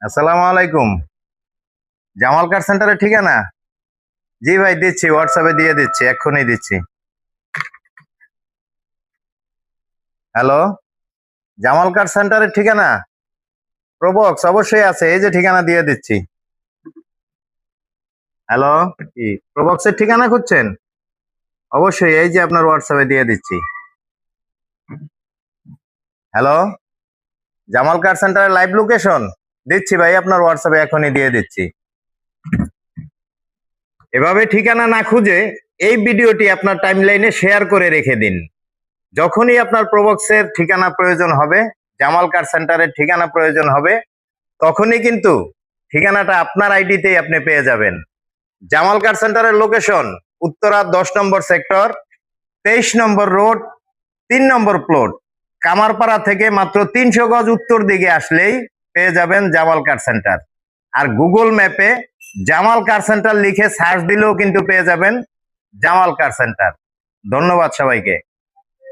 আসসালামু আলাইকুম। জামাল কার সেন্টারের ঠিকানা? জি ভাই, দিচ্ছি, হোয়াটসঅ্যাপে দিয়ে দিচ্ছি, এক্ষুনি দিচ্ছি। হ্যালো, জামাল কার সেন্টারের ঠিকানা? প্রবক্স অবশ্যই আছে, এই যে ঠিকানা দিয়ে দিচ্ছি। হ্যালো, কি প্রবক্সের ঠিকানা খুঁজছেন? অবশ্যই, এই যে আপনার হোয়াটসঅ্যাপে দিয়ে দিচ্ছি। হ্যালো, জামাল কার সেন্টারের লাইভ লোকেশন দিচ্ছি ভাই, আপনার হোয়াটসঅ্যাপে এখনই দিয়ে দিচ্ছি। এভাবে ঠিকানা না খুঁজে এই ভিডিওটি আপনার টাইমলাইনে শেয়ার করে রেখে দিন। যখনই আপনার প্রবক্সের ঠিকানা প্রয়োজন হবে, জামাল কার সেন্টারের ঠিকানা প্রয়োজন হবে, তখনই কিন্তু ঠিকানাটা আপনার আইডিতেই আপনি পেয়ে যাবেন। জামাল কার সেন্টারের লোকেশন উত্তরা 10 নম্বর সেক্টর, 23 নম্বর রোড, 3 নম্বর প্লট। কামারপাড়া থেকে মাত্র 300 গজ উত্তর দিকে আসলেই পেয়ে যাবেন জামাল কার সেন্টার। আর গুগল ম্যাপে জামাল কার সেন্টার লিখে সার্চ দিলেও কিন্তু পেয়ে যাবেন জামাল কার সেন্টার। ধন্যবাদ সবাইকে।